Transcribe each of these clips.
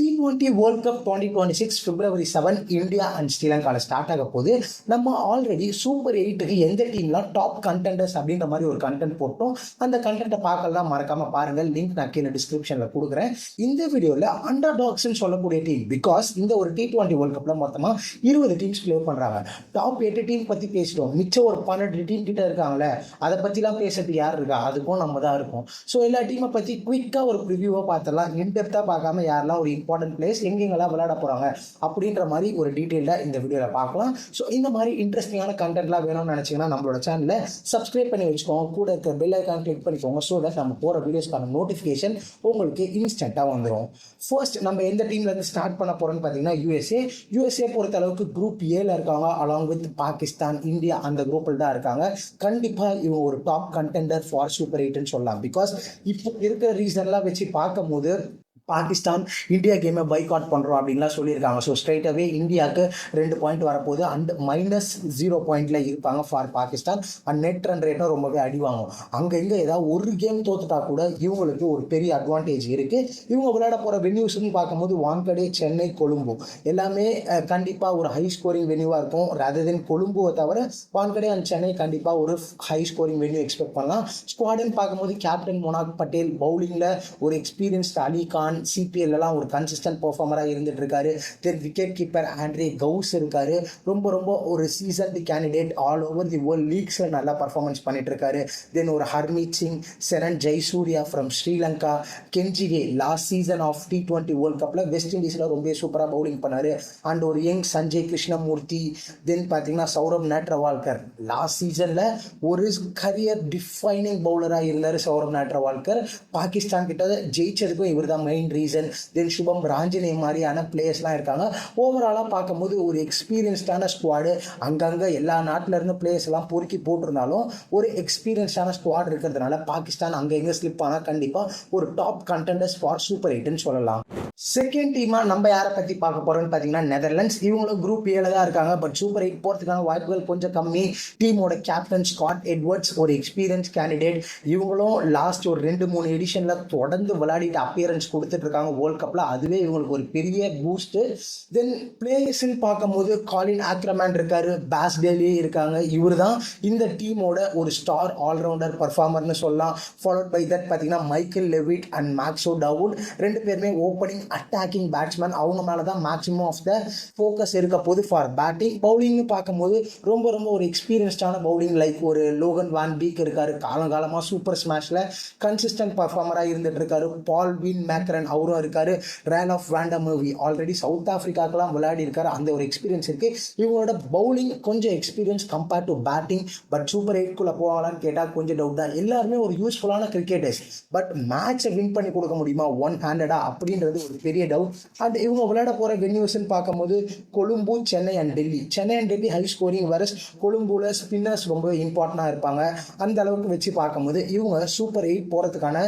T20 world cup 2026 February 7 India and ஸ்ரீலங்காவில் start ஆக போது. நம்ம ஆல்ரெடி சூப்பர் 8க்கு எந்த டீம்லாம் டாப் கண்டெண்டர்ஸ் அப்படின்ற மாதிரி ஒரு கண்டென்ட் போட்டோம். அந்த கண்டென்ட்டை பார்க்கலாம், மறக்காம பாருங்கள். லிங்க் நான் கீழே டிஸ்கிரிப்ஷனில் கொடுக்குறேன். இந்த வீடியோவில் அண்டர் டாக்ஸ்ன்னு சொல்லக்கூடிய டீம், பிகாஸ் இந்த ஒரு T20 வேர்ல்ட் கப்பில் மொத்தமாக 20 டீம்ஸ் ப்ளே பண்ணுறாங்க. டாப் 8 டீம் பற்றி பேசிட்டோம். மிச்சம் ஒரு 12 டீம் கிட்ட இருக்காங்களே, அதை பற்றிலாம் பேசுறது யார் இருக்கா? அதுக்கும் நம்ம தான் இருக்கும். ஸோ எல்லா டீமை பற்றி குயிக்காக ஒரு ப்ரிவியூவாக பார்த்தலாம். இன்டெப்த்தாக பார்க்காம யாரெல்லாம் ஒரு இம்பார்ட்டன்ட் பிளேஸ் எங்கெங்கெல்லாம் விளையாட போகிறாங்க அப்படின்ற மாதிரி ஒரு டீட்டெயிலாக இந்த வீடியோவில் பார்க்கலாம். ஸோ இந்த மாதிரி இன்ட்ரெஸ்டிங்கான கண்டென்ட்லாம் வேணும்னு நினச்சிங்கன்னா நம்மளோட சேனலை சப்ஸ்கிரைப் பண்ணி வச்சுக்கோங்க. கூட இருக்க பெல் ஐக்கான் கிளிக் பண்ணிக்கோங்க. ஸோ தட் நம்ம போகிற வீடியோஸ்க்கான நோட்டிஃபிகேஷன் உங்களுக்கு இன்ஸ்டண்ட்டாக வந்துடும். ஃபர்ஸ்ட் நம்ம எந்த டீம்லேருந்து ஸ்டார்ட் பண்ண போகிறோன்னு பார்த்தீங்கன்னா யூஎஸ்ஏ பொறுத்த அளவுக்கு குரூப் ஏல இருக்காங்க. அலாங் வித் பாகிஸ்தான், இந்தியா அந்த குரூப்பில் தான் இருக்காங்க. கண்டிப்பாக இவங்க ஒரு டாப் கண்டெண்டர் ஃபார் சூப்பர் 8ன்னு சொல்லலாம். பிகாஸ் இப்போ இருக்கிற ரீசன்லாம் வச்சு பார்க்கும்போது பாகிஸ்தான் இந்தியா கேமை பைகாட் பண்ணுறோம் அப்படின்லாம் சொல்லியிருக்காங்க. ஸோ ஸ்ட்ரைட்டாகவே இந்தியாவுக்கு 2 பாயிண்ட் வரப்போகுது. அண்ட் -0 பாயிண்டில் இருப்பாங்க for Pakistan. And net run ரேட்டும் ரொம்பவே அடிவாங்கும். அங்கே இங்கே ஏதாவது ஒரு கேம் தோத்துட்டா கூட இவங்களுக்கு ஒரு பெரிய அட்வான்டேஜ் இருக்குது. இவங்க விளையாட போகிற வென்யூஸ்ன்னு பார்க்கும்போது வான்கடே, சென்னை, கொழும்பு எல்லாமே கண்டிப்பாக ஒரு ஹை ஸ்கோரிங் வென்யூவாக இருக்கும். ரதர் தென் கொழும்புவை தவிர வான்கடே அண்ட் சென்னை கண்டிப்பாக ஒரு ஹை ஸ்கோரிங் வென்யூ எக்ஸ்பெக்ட் பண்ணலாம். ஸ்குவாடுன்னு பார்க்கும்போது கேப்டன் மொனாக் பட்டேல், பவுலிங்கில் ஒரு எக்ஸ்பீரியன்ஸ்ட் அலி கான், சிபிஎல்லாம் ஒரு கன்சிஸ்டன்ட் பெர்ஃபார்மராக இருந்துட்டு இருக்காரு. Then wicket keeper Andre Gous இருக்காரு. ரொம்ப ஒரு seasoned candidate. All over the world லீக்ஸில் நல்லா பர்ஃபார்மன்ஸ் பண்ணிட்டு இருக்காரு. தென் ஒரு Harmeet Singh, Shehan Jayasuriya from Sri Lanka, Kenjige last season of T20 world கப்பில் வெஸ்ட் இண்டீஸில் ரொம்ப சூப்பராக பவுலிங் பண்ணார். அண்ட் ஒரு யங் சஞ்சய் கிருஷ்ணமூர்த்தி. தென் பார்த்தீங்கன்னா சௌரவ் நேட்ரவால்கர் லாஸ்ட் சீசனில் ஒரு கரியர் டிஃபைனிங் பவுலராக இருந்தார். சௌரவ் நேட்ரவால்கர் பாகிஸ்தான் கிட்ட ஜெயிச்சதுக்கும் இவர் தான் மெயின் ரீசன். தென் சுபம் ராஞ்சினே மாதிரியான பிளேயர்ஸ்லாம் இருக்காங்க. ஓவராலாக பார்க்கும்போது ஒரு எக்ஸ்பீரியன்ஸ்டான ஸ்குவாடு. அங்கங்கே எல்லா நாட்டில் இருந்து பிளேயர்ஸ் எல்லாம் பொறுக்கி போட்டிருந்தாலும் ஒரு எக்ஸ்பீரியன்ஸ்டான ஸ்குவாட் இருக்கிறதுனால பாகிஸ்தான் அங்கே எங்கே ஸ்லிப் ஆனால் கண்டிப்பாக ஒரு டாப் கண்டெண்டர்ஸ் ஃபார் சூப்பர் 8ன்னு சொல்லலாம். செகண்ட் டீமாக நம்ம யாரை பற்றி பார்க்க போகிறோம்னு பார்த்தீங்கன்னா நெதர்லாண்ட்ஸ். இவங்களும் குரூப் ஏல தான் இருக்காங்க. பட் சூப்பர் 8 போகிறதுக்கான வாய்ப்புகள் கொஞ்சம் கம்மி. டீமோட கேப்டன் ஸ்காட் எட்வர்ட்ஸ் ஒரு எக்ஸ்பீரியன்ஸ் கேண்டிடேட். இவங்களும் லாஸ்ட் ஒரு 2-3 எடிஷனில் தொடர்ந்து விளையாடிட்டு அப்பியரன்ஸ் கொடுத்துட்டு இருக்காங்க வேர்ல்ட் கப்பில். அதுவே இவங்களுக்கு ஒரு பெரிய பூஸ்ட்டு. தென் பிளேயர்ஸ்ன்னு பார்க்கும்போது காலின் ஆக்ரமேன் இருக்காரு, பாஸ் டேலி இருக்காங்க. இவர் தான் இந்த டீமோட ஒரு ஸ்டார் ஆல்ரவுண்டர் பர்ஃபார்மர்னு சொல்லலாம். ஃபாலோட் பை தட் பார்த்தீங்கன்னா மைக்கேல் லெவிட் அண்ட் மேக்ஸோ டவுட். 2 பேருமே ஓப்பனிங் அட்டாக்கிங் பேட்ஸ்மேன். அவங்க மேலே தான் மேக்ஸிமம் ஆஃப் த ஃபோக்கஸ் இருக்க போது ஃபார் பேட்டிங். பவுலிங்னு பார்க்கும்போது ரொம்ப ஒரு எக்ஸ்பீரியன்ஸ்டான பவுலிங். லைக் ஒரு லோகன் வான் பீக் இருக்காரு. காலங்காலமாக சூப்பர் ஸ்மாஷில் கன்சிஸ்டன்ட் பர்ஃபார்மராக இருந்துட்டு இருக்காரு. பால் வீன் மேக்கரன் அவரும் இருக்காரு. Roelof van der Merwe already South ஆஃப்ரிக்காக்கெல்லாம் விளையாடி இருக்காரு. அந்த ஒரு எக்ஸ்பீரியன்ஸ் இருக்குது. இவங்களோட பவுலிங் கொஞ்சம் experience compared to batting. But super 8க்குள்ளே போவாங்களான்னு கேட்டால் கொஞ்சம் டவுட் தான். எல்லாருமே ஒரு யூஸ்ஃபுல்லான கிரிக்கெட்டர்ஸ். பட் மேட்சை வின் பண்ணி கொடுக்க முடியுமா ஒன் ஹேண்டடா அப்படின்றது ஒரு பெரிய டவுட். அண்ட் இவங்க விளையாட போகிற வென்யூஸ்ன்னு பார்க்கும்போது Colombo, Chennai and Delhi high scoring. Whereas கொழும்புல ஸ்பின்னர்ஸ் ரொம்ப இம்பார்ட்டண்டாக இருப்பாங்க. அந்த அளவுக்கு வச்சு பார்க்கும்போது இவங்க சூப்பர் 8 போகிறதுக்கான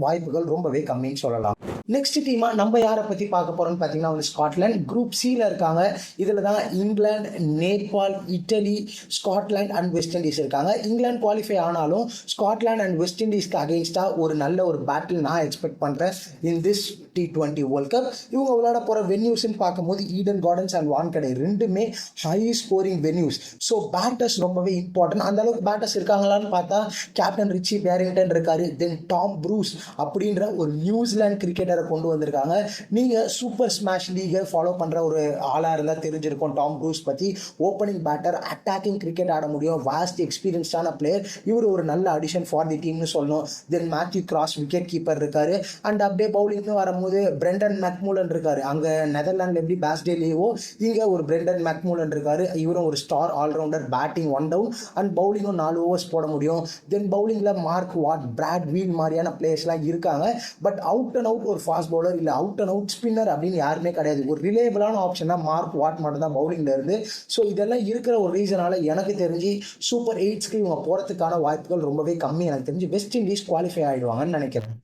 வாய்ப்புகள் ரொம்பவே கம்மின்னு சொல்லலாம். நெக்ஸ்ட் டீமாக நம்ம யாரை பற்றி பார்க்க போகிறோம்னு பார்த்தீங்கன்னா வந்து ஸ்காட்லாந்து. குரூப் சியில் இருக்காங்க. இதில் தான் England, Nepal, Italy, Scotland and West Indies இருக்காங்க. இங்கிலாந்து குவாலிஃபை ஆனாலும் ஸ்காட்லாந்து அண்ட் வெஸ்ட் இண்டீஸ்க்கு அகெயின்ஸ்டாக ஒரு நல்ல ஒரு பேட்டில் நான் எக்ஸ்பெக்ட் பண்ணுறேன் in this T20 world cup. இவங்க விளையாட போகிற வென்யூஸ்ன்னு பார்க்கும்போது ஈடன் கார்டன்ஸ் அண்ட் வான்கடே ரெண்டுமே high scoring venues. So batters ரொம்பவே இம்பார்ட்டன்ட். அந்த அளவுக்கு பேட்டர்ஸ் இருக்காங்களான்னு பார்த்தா கேப்டன் ரிச்சி பேரிங்டன் இருக்காரு. தென் டாம் ப்ரூஸ் அப்படின்ற ஒரு நியூசிலாந்து கிரிக்கெட்டரை கொண்டு வந்திருக்காங்க. நீங்கள் சூப்பர் ஸ்மாஷ் லீகை ஃபாலோ பண்ணுற ஒரு ஆளாக இருந்தால் தெரிஞ்சிருக்கும் டாம் ப்ரூஸ் பற்றி. ஓப்பனிங் பேட்டர், அட்டாக்கிங் கிரிக்கெட் ஆட முடியும். வாஸ்ட் எக்ஸ்பீரியன்ஸ்டான பிளேயர். இவர் ஒரு நல்ல அடிஷன் ஃபார் தி டீம்னு சொல்லணும். Then Matthew Cross wicket keeper இருக்காரு. அண்ட் அப்படியே பவுலிங்னு வரும்போது பிரெண்டன் மெக்மூலன் இருக்காரு. அங்கே நெதர்லாண்டில் எப்படி பாஸ் டேலியோ இங்கே ஒரு பிரெண்டன் மெக்மூலன் இருக்காரு. இவரும் ஒரு star all rounder. Batting 1 down and பவுலிங்கும் 4 ஓவர்ஸ் போட முடியும். தென் பவுலிங்கில் மார்க் வாட், பிராட் வீல் மாதிரியான பிளேயர்ஸ்லாம் இருக்காங்க. பட் அவுட் அண்ட் அவுட் ஒரு ஃபாஸ்ட் பவுலர் இல்லை அவுட் அண்ட் அவுட் ஸ்பின்னர் அப்படின்னு யாருமே கிடையாது. ஒரு ரிலேபிளான ஆப்ஷன் தான் மார்க் வாட் மட்டும் தான் பவுலிங்கில் இருந்து. ஸோ இதெல்லாம் இருக்கிற ஒரு ரீசனால எனக்கு தெரிஞ்சு சூப்பர் 8க்கு இவங்க போகிறதுக்கான வாய்ப்புகள் ரொம்பவே கம்மி. எனக்கு தெரிஞ்சு வெஸ்ட் இண்டீஸ் குவாலிஃபை ஆகிடுவாங்கன்னு நினைக்கிறேன்.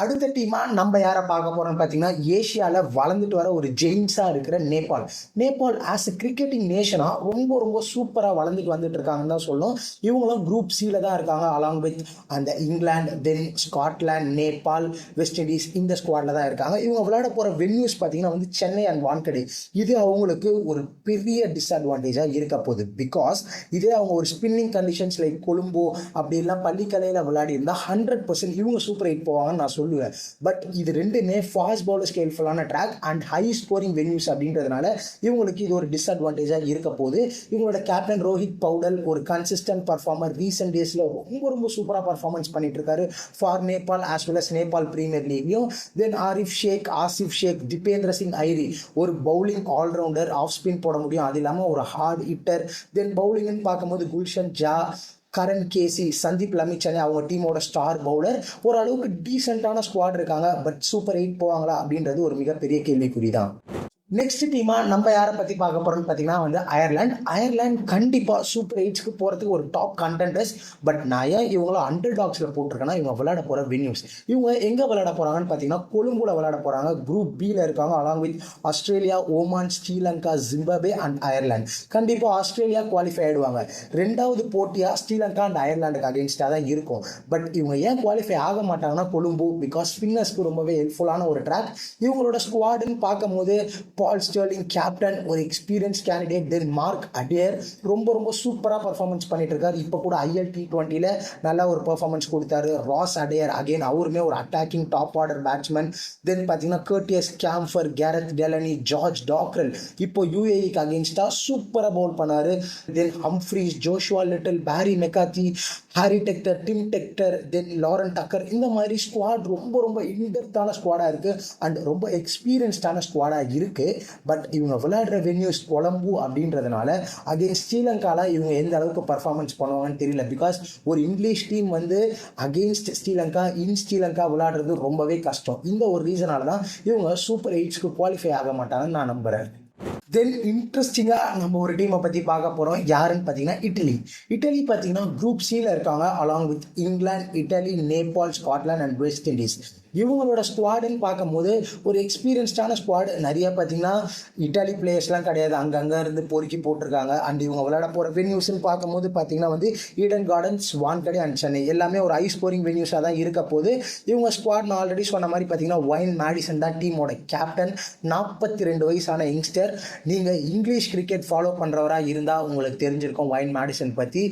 அடுத்த டீமா நம்ம யாரை பார்க்க போறோம்னு பார்த்தீங்கன்னா, ஏசியாவில் வளர்ந்துட்டு வர ஒரு ஜெயின்ஸாக இருக்கிற Nepal. Nepal as a cricketing நேஷனா ரொம்ப ரொம்ப சூப்பராக வளர்ந்துட்டு வந்துட்டு இருக்காங்கன்னு தான் சொல்லணும். இவங்களும் குரூப் சியில் தான் இருக்காங்க, அலாங் வித் அந்த இங்கிலாந்து, தென் ஸ்காட்லாந்து, நேபாள், வெஸ்ட் இண்டீஸ் இந்த ஸ்குவாடில் தான் இருக்காங்க. இவங்க விளையாட போகிற வென்யூஸ் பார்த்தீங்கன்னா வந்து சென்னை அண்ட் வான்கடே. இது அவங்களுக்கு ஒரு பெரிய டிஸ்அட்வான்டேஜாக இருக்க போகுது. பிகாஸ் இதே அவங்க ஒரு ஸ்பின்னிங் கண்டிஷன்ஸ் லைக் கொழும்போ அப்படி எல்லாம் பள்ளிக்கலையில் விளையாடி இருந்தால் 100% இவங்க சூப்பர் 8 போவாங்கன்னு நான் சொல்லுவேன். பட் இது ரெண்டுமே ஃபாஸ்ட் பவுலர்ஸ்க்கு ஹெல்ப்ஃபுல்லான track and high scoring venues அப்படின்றதுனால இவங்களுக்கு இது ஒரு டிஸ்அட்வான்டேஜாக இருக்க போது. இவங்களோட கேப்டன் ரோஹித் பவுடல் ஒரு கன்சிஸ்டன்ட் பர்ஃபார்மர், ரீசெண்ட் டேஸில் ரொம்ப ரொம்ப சூப்பராக பர்ஃபார்மன்ஸ் பண்ணிட்டு இருக்காரு for Nepal as well as Nepal Premier லீக்லையும். தென் ஆசிஃப் ஷேக், திபேந்திர சிங் ஐரி ஒரு பவுலிங் ஆல்ரவுண்டர், ஆஃப் ஸ்பின் போட முடியும், அது இல்லாமல் ஒரு ஹார்ட் ஹிட்டர். தென் பவுலிங்னு பார்க்கும்போது குல்ஷன் ஜா, கரண் கேசி, சந்தீப் லமிச்சனே அவங்க டீமோட ஸ்டார் பவுலர். ஓரளவுக்கு டீசெண்டான ஸ்குவாட் இருக்காங்க. பட் சூப்பர் 8 போவாங்களா அப்படின்றது ஒரு மிகப்பெரிய கேள்விக்குறி தான். நெக்ஸ்ட் டீமா நம்ம யாரை பற்றி பார்க்க போகிறோம்னு பார்த்தீங்கன்னா வந்து அயர்லாந்து கண்டிப்பாக சூப்பர் 8க்கு போகிறதுக்கு ஒரு டாப் கண்டெண்டர்ஸ். பட் நான் ஏன் இவங்களும் அண்டர் டாக்ஸில் போட்டிருக்கேன்னா, இவங்க விளையாட போகிற வென்யூஸ், இவங்க எங்கே விளையாட போகிறாங்கன்னு பார்த்தீங்கன்னா கொழும்புல விளையாட போகிறாங்க. குரூப் பியில் இருக்காங்க along with Australia, Oman, Sri Lanka, Zimbabwe and Ireland. கண்டிப்பாக ஆஸ்திரேலியா குவாலிஃபை ஆகிடுவாங்க. ரெண்டாவது போட்டியாக ஸ்ரீலங்கா அண்ட் அயர்லாண்டுக்கு அகேன்ஸ்டாக தான் இருக்கும். பட் இவங்க ஏன் குவாலிஃபை ஆக மாட்டாங்கன்னா கொழும்பு, பிகாஸ் ஸ்பின்னர்ஸ்க்கு ரொம்பவே ஹெல்ப்ஃபுல்லான ஒரு ட்ராக். இவங்களோட ஸ்குவாடுன்னு பார்க்கும்போது பால் ஸ்டர்லிங் கேப்டன், ஒரு எக்ஸ்பீரியன்ஸ் கேண்டிடேட். தென் மார்க் அடியர் ரொம்ப ரொம்ப சூப்பராக பர்ஃபார்மன்ஸ் பண்ணிட்டு இருக்காரு. இப்போ கூட IL T20 நல்ல ஒரு பர்ஃபார்மன்ஸ் கொடுத்தாரு. ராஸ் அடையர் அகெயின் அவருமே ஒரு attacking top order batsman. Then பார்த்தீங்கன்னா Curtis Campher, Gareth Delany, George Dockrell இப்போ UAEக்கு அகேன்ஸ்டாக சூப்பராக பவுல் பண்ணாரு. தென் ஹம்ஃப்ரீஸ், ஜோஷுவா லிட்டில், பேரி மெக்காத்தி, ஹாரி டெக்டர், டிம் டெக்டர், தென் லாரன் டக்கர். இந்த மாதிரி ஸ்குவாட் ரொம்ப ரொம்ப இன்டெப்த்தான ஸ்குவாடாக இருக்குது அண்ட் ரொம்ப எக்ஸ்பீரியன்ஸ்டான ஸ்குவாடாக இருக்குது. பட் இவங்க விளையாடுற வென்யூஸ் கொலம்பு அப்படின்றதுனால அகெயின்ஸ்ட் ஸ்ரீலங்காவில் இவங்க எந்த அளவுக்கு பர்ஃபார்மன்ஸ் பண்ணுவாங்கன்னு தெரியல. பிகாஸ் ஒரு இங்கிலீஷ் டீம் வந்து அகெயின்ஸ்ட் ஸ்ரீலங்கா இன் ஸ்ரீலங்கா விளையாடுறது ரொம்பவே கஷ்டம். இந்த ஒரு ரீசனால தான் இவங்க சூப்பர் 8க்கு குவாலிஃபை ஆக மாட்டாங்கன்னு நான் நம்புகிறேன். தென் இன்ட்ரெஸ்டிங்காக நம்ம ஒரு டீமை பற்றி பார்க்க போகிறோம். யாருன்னு பார்த்தீங்கன்னா இட்டலி பார்த்தீங்கன்னா குரூப் சியில் இருக்காங்க along with England, Italy, Nepal, Scotland and West Indies. இவங்களோட ஸ்குவாடுன்னு பார்க்கும்போது ஒரு எக்ஸ்பீரியன்ஸ்டான ஸ்குவாடு. நிறைய பார்த்தீங்கன்னா இட்டாலி பிளேயர்ஸ்லாம் கிடையாது, அங்கங்கே இருந்து பொறுக்கி போட்டிருக்காங்க. அண்ட் இவங்க விளையாட போகிற வென்யூஸ்ன்னு பார்க்கும்போது பார்த்தீங்கன்னா வந்து Eden gardens, Wankhede and Chennai எல்லாமே ஒரு ஹை ஸ்கோரிங் வென்யூஸாக தான் இருக்க போது. இவங்க ஸ்குவாட் நான் ஆல்ரெடி சொன்ன மாதிரி பார்த்தீங்கன்னா ஒயின் மேடிசன் தான் டீமோட கேப்டன், 42 வயசான யங்ஸ்டர். நீங்கள் இங்கிலீஷ் கிரிக்கெட் ஃபாலோ பண்ணுறவராக இருந்தால் உங்களுக்கு தெரிஞ்சிருக்கும் ஒயின் மேடிசன் பற்றி.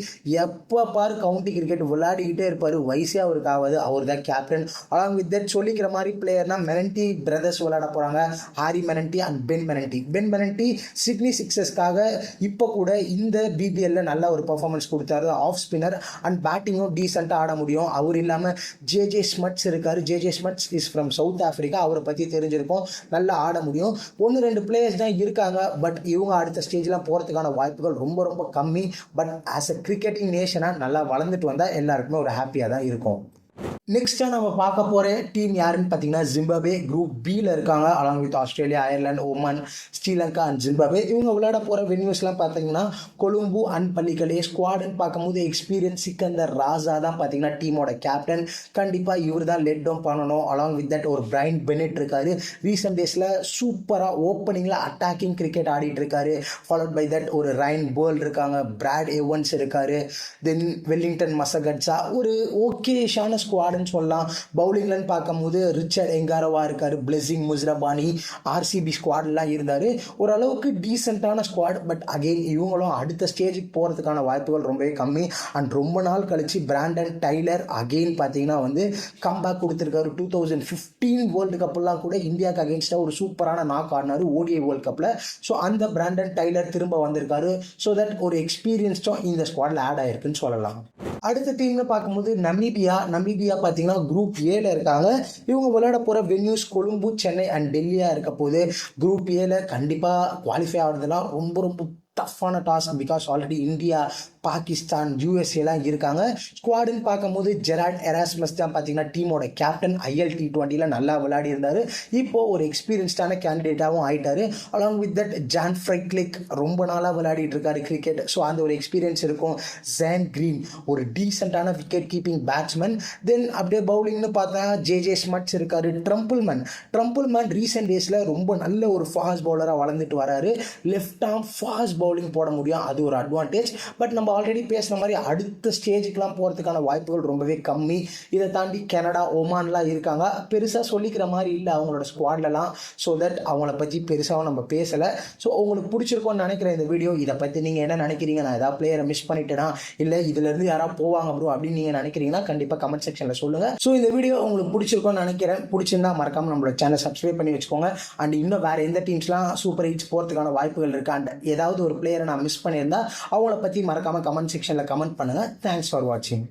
எப்போ பாரு கவுண்டி கிரிக்கெட் விளையாடிக்கிட்டே இருப்பார், வயசே அவருக்கு ஆகாது, அவர் தான் கேப்டன். அலாங் வித் தட் சொல்லிக்கிற மாதிரி பிளேயர்னா மெனன்டி பிரதர்ஸ் விளையாட போகிறாங்க, ஹாரி மெனன்டி அண்ட் பென் மெனன்டி சிட்னி சிக்ஸர்ஸ்க்காக இப்போ கூட இந்த BBLல நல்ல ஒரு பர்ஃபார்மன்ஸ் கொடுத்தாரு. ஆஃப் ஸ்பின்னர் அண்ட் பேட்டிங்கும் டீசெண்டாக ஆட முடியும். அவர் இல்லாமல் JJ ஸ்மட்ஸ் இருக்கார். JJ Smuts is from south Africa, அவரை பற்றி தெரிஞ்சிருக்கும், நல்லா ஆட முடியும். 1-2 பிளேயர்ஸ் தான் இருக்காங்க. பட் இவங்க அடுத்த ஸ்டேஜ்லாம் போகிறதுக்கான வாய்ப்புகள் ரொம்ப ரொம்ப கம்மி. பட் ஆஸ் அ கிரிக்கெட்டிங் நேஷனாக நல்லா வளர்ந்துட்டு வந்தால் எல்லாருக்குமே ஒரு ஹாப்பியாக தான் இருக்கும். நெக்ஸ்ட்டாக நம்ம பார்க்க போகிற டீம் யாருன்னு பார்த்தீங்கன்னா ஜிம்பாப்வே. குரூப் பியில் இருக்காங்க along with Australia, Ireland, Oman, Sri Lanka and Zimbabwe. இவங்க விளையாட போகிற வென்யூஸ்லாம் பார்த்தீங்கன்னா கொழும்பு அண்ட் பள்ளிக்கலே. ஸ்குவாடுன்னு பார்க்கும்போது எக்ஸ்பீரியன்ஸ் சிக்கந்தர் ராஜா தான் பார்த்தீங்கன்னா டீமோட கேப்டன். கண்டிப்பாக இவர் தான் லெட் டவுன் பண்ணணும். அலாங் வித் தட் ஒரு பிரைன் பெனெட் இருக்காரு, ரீசெண்ட் டேஸில் சூப்பராக ஓப்பனிங்கில் அட்டாக்கிங் கிரிக்கெட் ஆடிட்டு இருக்காரு. ஃபாலோட் பை தட் ஒரு ரைன் பேர்ல் இருக்காங்க, பிராட் எவன்ஸ் இருக்காரு, தென் வெல்லிங்டன் மசகட்ஸா. ஒரு ஓகேஷான ஸ்குவாடுன்னு சொல்லலாம். பவுலிங்லன்னு பார்க்கும்போது ரிச்சர்ட் எங்காரவா இருக்காரு, பிளெஸிங் முஸ்ரபானி, RCB ஸ்குவாட்லாம் இருந்தார். ஓரளவுக்கு டீசெண்டான ஸ்குவாட். பட் அகெயின் இவங்களும் அடுத்த ஸ்டேஜுக்கு போகிறதுக்கான வாய்ப்புகள் ரொம்பவே கம்மி. அண்ட் ரொம்ப நாள் கழிச்சு பிராண்டன் டைலர் அகெயின் பார்த்தீங்கன்னா வந்து கம்பேக் கொடுத்துருக்காரு. 2015 வேர்ல்டு கப்லாம் கூட இந்தியாவுக்கு அகெயின்ஸ்டாக ஒரு சூப்பரான நாக் ஆடினார் ODI வேர்ல்டு கப்பில். ஸோ அந்த பிராண்டன் டைலர் திரும்ப வந்திருக்காரு. ஸோ தட் ஒரு எக்ஸ்பீரியன்ஸ்டும் இந்த ஸ்குவாடில் ஆட் ஆயிருக்குன்னு சொல்லலாம். அடுத்த டீம்னு பார்க்கும்போது நமீபியா பார்த்தீங்கன்னா குரூப் ஏல இருக்காங்க. இவங்க விளையாட போகிற வென்யூஸ் கொழும்பு, சென்னை அண்ட் டெல்லியாக இருக்க போது. குரூப் ஏல கண்டிப்பாக குவாலிஃபை ஆகிறதுலாம் ரொம்ப ரொம்ப டஃப்பான task. Because already India Pakistan, யூஎஸ்ஏலாம் இருக்காங்க. ஸ்குவாடுன்னு பார்க்கும்போது ஜெராட் எராஸ்மஸ் தான் பார்த்தீங்கன்னா டீமோட கேப்டன். ஐஎல் T20ல நல்லா விளையாடி இருந்தார். இப்போது ஒரு எக்ஸ்பீரியன்ஸ்டான கேண்டிடேட்டாகவும் ஆயிட்டாரு. அலாங் வித் தட் ஜான் ஃப்ரைக்லிக் ரொம்ப நாளாக விளையாடிட்டு இருக்காரு கிரிக்கெட். ஸோ அந்த ஒரு எக்ஸ்பீரியன்ஸ் இருக்கும். ஜான் கிரீன் ஒரு டீசெண்டான விக்கெட் கீப்பிங் பேட்ஸ்மேன். தென் அப்படியே பவுலிங்னு பார்த்தா ஜே ஸ்மட்ஸ் இருக்காரு. ட்ரம்பிள்மேன் ரீசெண்ட் டேஸில் ரொம்ப நல்ல ஒரு ஃபாஸ்ட் பவுலராக வளர்ந்துட்டு வராரு. லெஃப்ட் ஆர்ம் ஃபாஸ்ட் பவுலிங் போட முடியும், அது ஒரு அட்வான்டேஜ். பட் நம்ம ஆல்ரெடி பேசுகிற மாதிரி அடுத்த ஸ்டேஜுக்கெலாம் போகிறதுக்கான வாய்ப்புகள் ரொம்பவே கம்மி. இதை தாண்டி கனடா, ஒமான்லாம் இருக்காங்க. பெருசாக சொல்லிக்கிற மாதிரி இல்லை அவங்களோட ஸ்குவாட்லலாம். ஸோ தட் அவங்கள பற்றி பெருசாகவும் நம்ம பேசலை. ஸோ உங்களுக்கு பிடிச்சிருக்கோன்னு நினைக்கிறேன் இந்த வீடியோ. இதை பற்றி நீங்கள் என்ன நினைக்கிறீங்க? நான் ஏதாவது பிளேயரை மிஸ் பண்ணிட்டேனா, இல்லை இதுலேருந்து யாராவது போவாங்க ப்ரோ அப்படின்னு நீங்கள் நினைக்கிறீங்கன்னா கண்டிப்பாக கமெண்ட் செக்ஷனில் சொல்லுங்கள். ஸோ இந்த வீடியோ உங்களுக்கு பிடிச்சிருக்கோன்னு நினைக்கிறேன். பிடிச்சிருந்தா மறக்காமல் நம்மளோட சேனல் சப்ஸ்கிரைப் பண்ணி வச்சுக்கோங்க. அண்ட் இன்னும் வேறு எந்த டீம்ஸ்லாம் சூப்பர் எயிட்ஸ் போகிறதுக்கான வாய்ப்புகள் இருக்குது, அண்ட் ஏதாவது ஒரு பிளேயரை நான் மிஸ் பண்ணியிருந்தா அவங்கள பற்றி மறக்காமல் கமெண்ட் செக்ஷனில் கமெண்ட் பண்ணுங்கள். தேங்க்ஸ் ஃபார் வாட்சிங்.